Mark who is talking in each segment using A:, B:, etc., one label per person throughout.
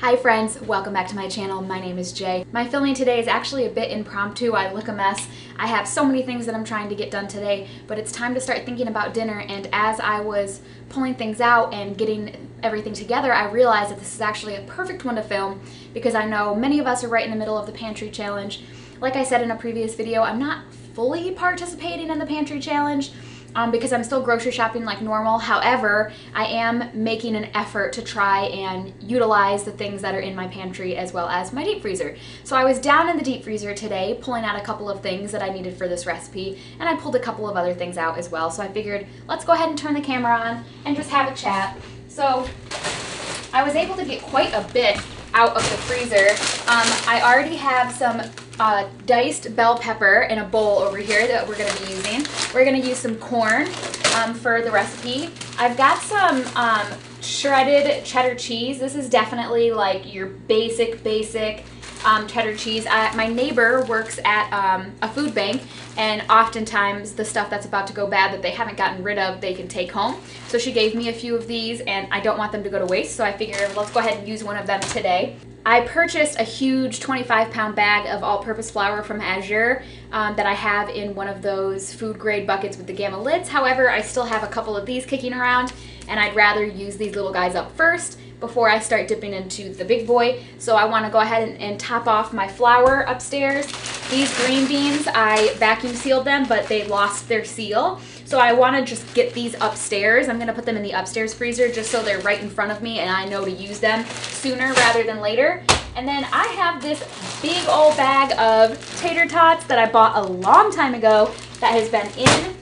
A: Hi friends, welcome back to my channel. My name is Jay. My filming today is actually a bit impromptu. I look a mess. I have so many things that I'm trying to get done today, but it's time to start thinking about dinner, and as I was pulling things out and getting everything together, I realized that this is actually a perfect one to film because I know many of us are right in the middle of the Pantry challenge. Like I said in a previous video, I'm not fully participating in the Pantry challenge, because I'm still grocery shopping like normal. However, I am making an effort to try and utilize the things that are in my pantry as well as my deep freezer. So I was down in the deep freezer today pulling out a couple of things that I needed for this recipe, and I pulled a couple of other things out as well. So I figured let's go ahead and turn the camera on and just have a chat. So I was able to get quite a bit out of the freezer. I already have some diced bell pepper in a bowl over here that we're going to be using. We're going to use some corn for the recipe. I've got some shredded cheddar cheese. This is definitely like your basic cheddar cheese. My neighbor works at a food bank, and oftentimes the stuff that's about to go bad that they haven't gotten rid of, they can take home. So she gave me a few of these, and I don't want them to go to waste, so I figured let's go ahead and use one of them today. I purchased a huge 25-pound bag of all-purpose flour from Azure that I have in one of those food-grade buckets with the gamma lids. However, I still have a couple of these kicking around, and I'd rather use these little guys up first before I start dipping into the big boy. So I want to go ahead and top off my flour upstairs. These green beans, I vacuum sealed them, but they lost their seal. So I want to just get these upstairs. I'm going to put them in the upstairs freezer just so they're right in front of me and I know to use them sooner rather than later. And then I have this big old bag of tater tots that I bought a long time ago that has been in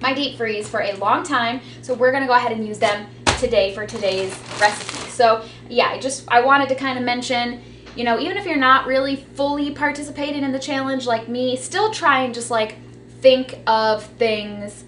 A: my deep freeze for a long time. So we're going to go ahead and use them today for today's recipe. So yeah, I wanted to kind of mention, you know, even if you're not really fully participating in the challenge like me, still try and just like think of things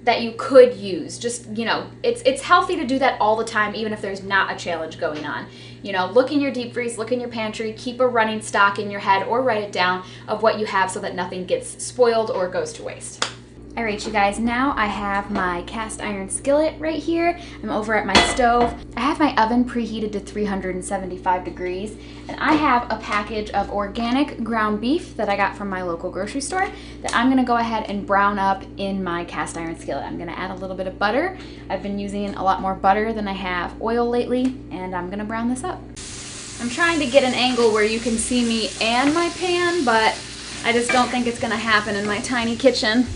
A: that you could use. Just, you know, it's healthy to do that all the time, even if there's not a challenge going on. You know, look in your deep freeze, look in your pantry, keep a running stock in your head or write it down of what you have so that nothing gets spoiled or goes to waste. All right, you guys, now I have my cast iron skillet right here. I'm over at my stove. I have my oven preheated to 375 degrees, and I have a package of organic ground beef that I got from my local grocery store that I'm gonna go ahead and brown up in my cast iron skillet. I'm gonna add a little bit of butter. I've been using a lot more butter than I have oil lately, and I'm gonna brown this up. I'm trying to get an angle where you can see me and my pan, but I just don't think it's gonna happen in my tiny kitchen.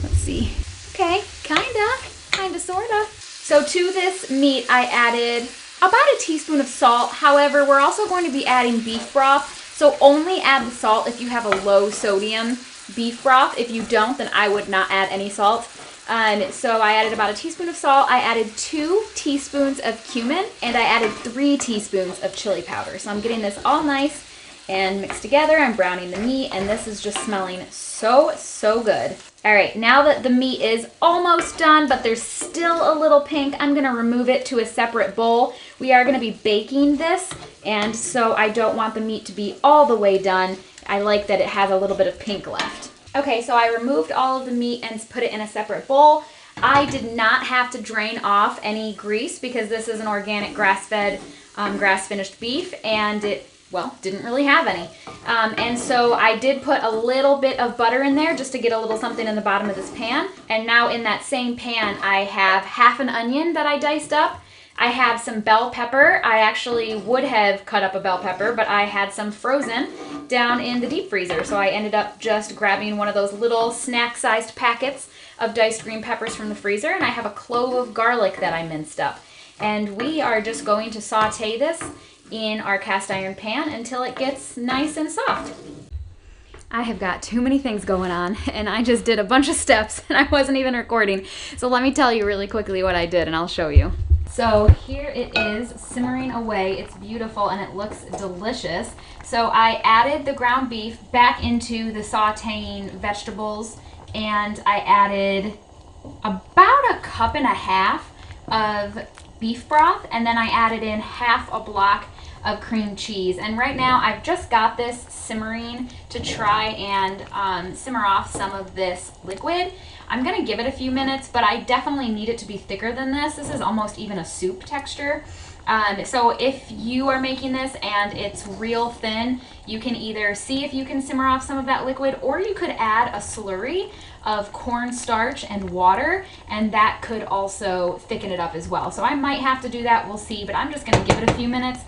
A: Let's see. Okay, kinda, sorta. So to this meat, I added about a teaspoon of salt. However, we're also going to be adding beef broth. So only add the salt if you have a low sodium beef broth. If you don't, then I would not add any salt. So I added about a teaspoon of salt. I added 2 teaspoons of cumin, and I added 3 teaspoons of chili powder. So I'm getting this all nice and mixed together. I'm browning the meat, and this is just smelling so good. All right, now that the meat is almost done, but there's still a little pink, I'm gonna remove it to a separate bowl. We are gonna be baking this, and so I don't want the meat to be all the way done. I like that it has a little bit of pink left. Okay, so I removed all of the meat and put it in a separate bowl. I did not have to drain off any grease because this is an organic grass-fed, grass-finished beef, and it didn't really have any. And so I did put a little bit of butter in there just to get a little something in the bottom of this pan. And now in that same pan, I have half an onion that I diced up. I have some bell pepper. I actually would have cut up a bell pepper, but I had some frozen down in the deep freezer. So I ended up just grabbing one of those little snack-sized packets of diced green peppers from the freezer. And I have a clove of garlic that I minced up. And we are just going to saute this in our cast iron pan until it gets nice and soft. I have got too many things going on, and I just did a bunch of steps and I wasn't even recording. So let me tell you really quickly what I did and I'll show you. So here it is simmering away. It's beautiful and it looks delicious. So I added the ground beef back into the sauteing vegetables, and I added about 1.5 cups of beef broth, and then I added in half a block of cream cheese. And right now I've just got this simmering to try and simmer off some of this liquid. I'm gonna give it a few minutes, but I definitely need it to be thicker than this. This is almost even a soup texture. So if you are making this and it's real thin, you can either see if you can simmer off some of that liquid, or you could add a slurry of cornstarch and water, and that could also thicken it up as well. So I might have to do that, we'll see, but I'm just gonna give it a few minutes.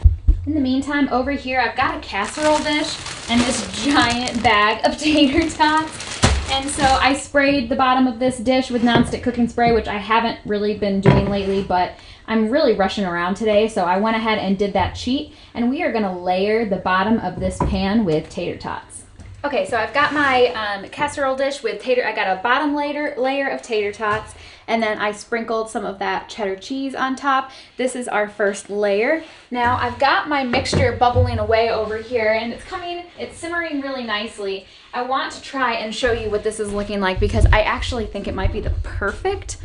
A: In the meantime, over here, I've got a casserole dish and this giant bag of tater tots. And so I sprayed the bottom of this dish with nonstick cooking spray, which I haven't really been doing lately, but I'm really rushing around today, so I went ahead and did that cheat, and we are gonna layer the bottom of this pan with tater tots. Okay, so I've got my casserole dish with I got a bottom layer of tater tots, and then I sprinkled some of that cheddar cheese on top. This is our first layer. Now I've got my mixture bubbling away over here, and it's simmering really nicely. I want to try and show you what this is looking like, because I actually think it might be the perfect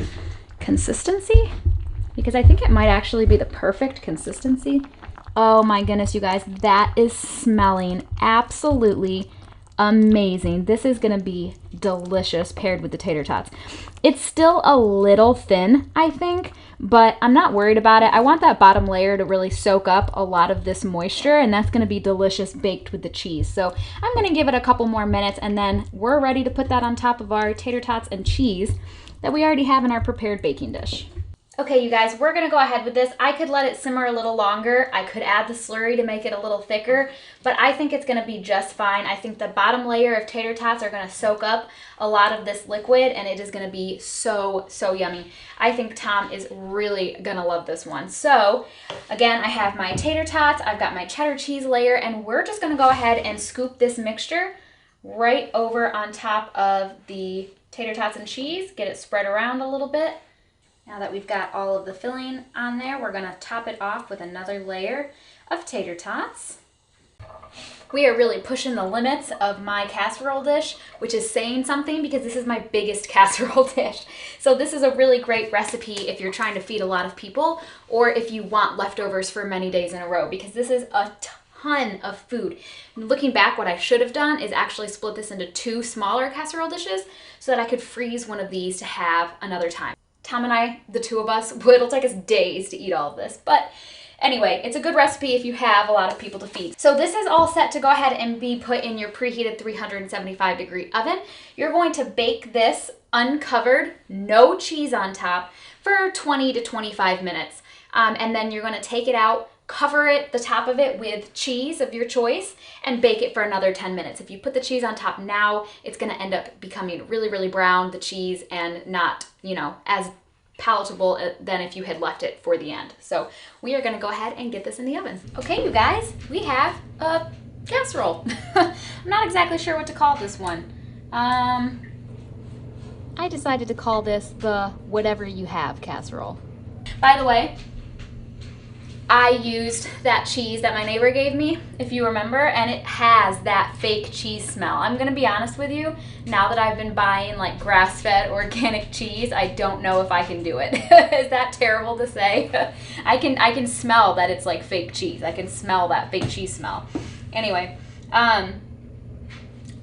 A: consistency. Because I think it might actually be the perfect consistency. Oh my goodness, you guys, that is smelling absolutely amazing. This is gonna be delicious paired with the tater tots. It's still a little thin, I think, but I'm not worried about it. I want that bottom layer to really soak up a lot of this moisture, and that's gonna be delicious baked with the cheese. So I'm gonna give it a couple more minutes, and then we're ready to put that on top of our tater tots and cheese that we already have in our prepared baking dish. Okay, you guys, we're gonna go ahead with this. I could let it simmer a little longer. I could add the slurry to make it a little thicker, but I think it's gonna be just fine. I think the bottom layer of tater tots are gonna soak up a lot of this liquid, and it is gonna be so, so yummy. I think Tom is really gonna love this one. So, again, I have my tater tots, I've got my cheddar cheese layer, and we're just gonna go ahead and scoop this mixture right over on top of the tater tots and cheese, get it spread around a little bit. Now that we've got all of the filling on there, we're gonna top it off with another layer of tater tots. We are really pushing the limits of my casserole dish, which is saying something because this is my biggest casserole dish. So this is a really great recipe if you're trying to feed a lot of people, or if you want leftovers for many days in a row, because this is a ton of food. Looking back, what I should have done is actually split this into 2 smaller casserole dishes so that I could freeze one of these to have another time. Tom and I, the two of us, it'll take us days to eat all of this. But anyway, it's a good recipe if you have a lot of people to feed. So this is all set to go ahead and be put in your preheated 375-degree oven. You're going to bake this uncovered, no cheese on top, for 20 to 25 minutes. And then you're going to take it out, cover it, the top of it, with cheese of your choice, and bake it for another 10 minutes. If you put the cheese on top now, it's going to end up becoming really, really brown, the cheese, and not, as palatable than if you had left it for the end. So we are going to go ahead and get this in the oven. Okay, you guys, we have a casserole. I'm not exactly sure what to call this one. I decided to call this the whatever you have casserole. By the way, I used that cheese that my neighbor gave me, if you remember, and it has that fake cheese smell. I'm gonna be honest with you, now that I've been buying like grass-fed organic cheese, I don't know if I can do it. Is that terrible to say? I can smell that it's like fake cheese. I can smell that fake cheese smell. Anyway, all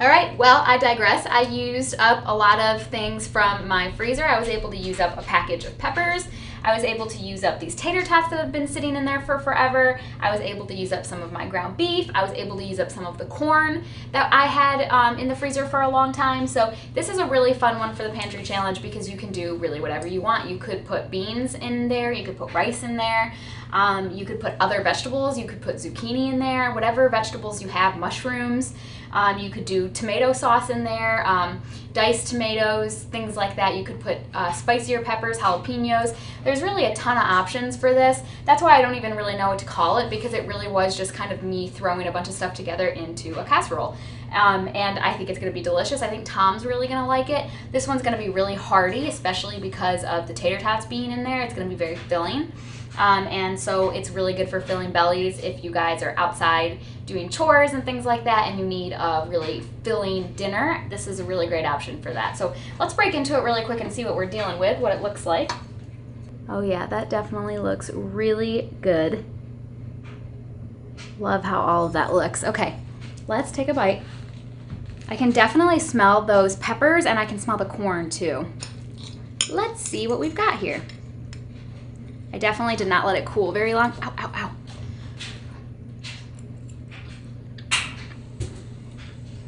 A: right, well, I digress. I used up a lot of things from my freezer. I was able to use up a package of peppers. I was able to use up these tater tots that have been sitting in there for forever. I was able to use up some of my ground beef. I was able to use up some of the corn that I had in the freezer for a long time. So this is a really fun one for the Pantry Challenge because you can do really whatever you want. You could put beans in there. You could put rice in there. You could put other vegetables. You could put zucchini in there, whatever vegetables you have, mushrooms. You could do tomato sauce in there, diced tomatoes, things like that. You could put spicier peppers, jalapenos. There's really a ton of options for this. That's why I don't even really know what to call it, because it really was just kind of me throwing a bunch of stuff together into a casserole. And I think it's going to be delicious. I think Tom's really going to like it. This one's going to be really hearty, especially because of the tater tots being in there. It's going to be very filling. And so it's really good for filling bellies if you guys are outside doing chores and things like that and you need a really filling dinner. This is a really great option for that. So let's break into it really quick and see what we're dealing with, what it looks like. Oh yeah, that definitely looks really good. Love how all of that looks. Okay, let's take a bite. I can definitely smell those peppers and I can smell the corn too. Let's see what we've got here. I definitely did not let it cool very long. Ow, ow, ow.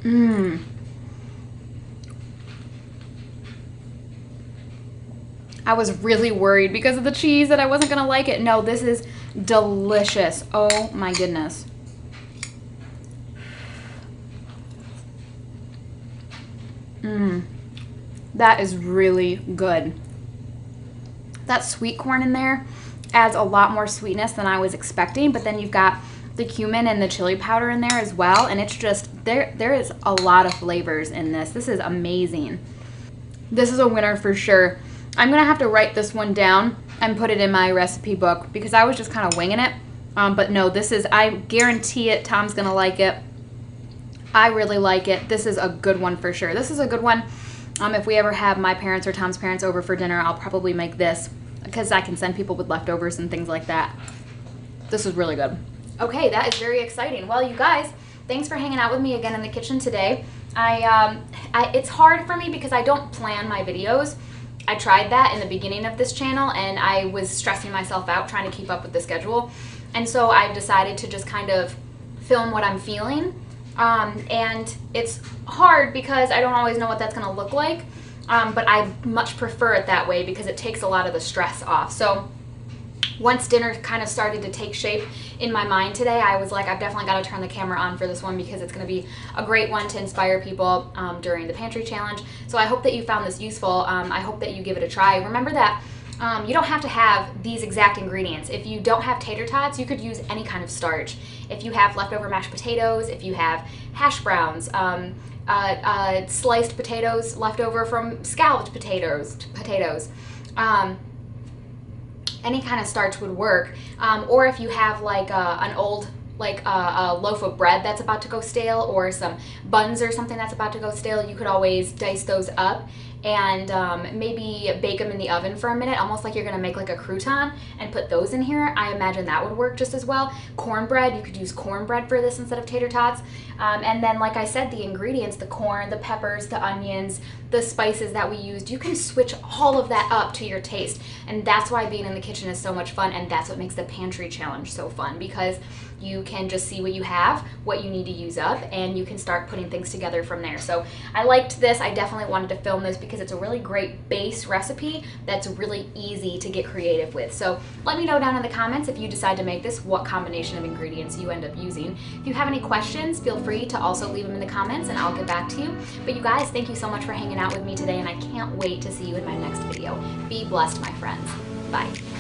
A: Mmm. I was really worried because of the cheese that I wasn't gonna like it. No, this is delicious. Oh my goodness. Mmm. That is really good. That sweet corn in there adds a lot more sweetness than I was expecting, but then you've got the cumin and the chili powder in there as well, and it's just, there is a lot of flavors in this. This is amazing. This is a winner for sure. I'm gonna have to write this one down and put it in my recipe book because I was just kind of winging it. But no, this is, I guarantee it, Tom's gonna like it. I really like it. This is a good one for sure. This is a good one. If we ever have my parents or Tom's parents over for dinner, I'll probably make this because I can send people with leftovers and things like that. This is really good. Okay, that is very exciting. Well, you guys, thanks for hanging out with me again in the kitchen today. It's hard for me because I don't plan my videos. I tried that in the beginning of this channel and I was stressing myself out trying to keep up with the schedule. And so I decided to just kind of film what I'm feeling. And it's hard because I don't always know what that's going to look like. But I much prefer it that way because it takes a lot of the stress off. So once dinner kind of started to take shape in my mind today, I was like, I've definitely got to turn the camera on for this one because it's going to be a great one to inspire people during the pantry challenge. So I hope that you found this useful. I hope that you give it a try. Remember that you don't have to have these exact ingredients. If you don't have tater tots, you could use any kind of starch. If you have leftover mashed potatoes, if you have hash browns, sliced potatoes left over from scalloped potatoes, any kind of starch would work. Or if you have like an old, like a loaf of bread that's about to go stale or some buns or something that's about to go stale, you could always dice those up and maybe bake them in the oven for a minute, almost like you're gonna make like a crouton, and put those in here. I imagine that would work just as well. Cornbread, you could use cornbread for this instead of tater tots. And then, like I said, the ingredients, the corn, the peppers, the onions, the spices that we used, you can switch all of that up to your taste. And that's why being in the kitchen is so much fun, and that's what makes the pantry challenge so fun, because you can just see what you have, what you need to use up, and you can start putting things together from there. So I liked this. I definitely wanted to film this because it's a really great base recipe that's really easy to get creative with. So let me know down in the comments if you decide to make this, what combination of ingredients you end up using. If you have any questions, feel free to also leave them in the comments and I'll get back to you. But you guys, thank you so much for hanging out with me today, and I can't wait to see you in my next video. Be blessed, my friends. Bye.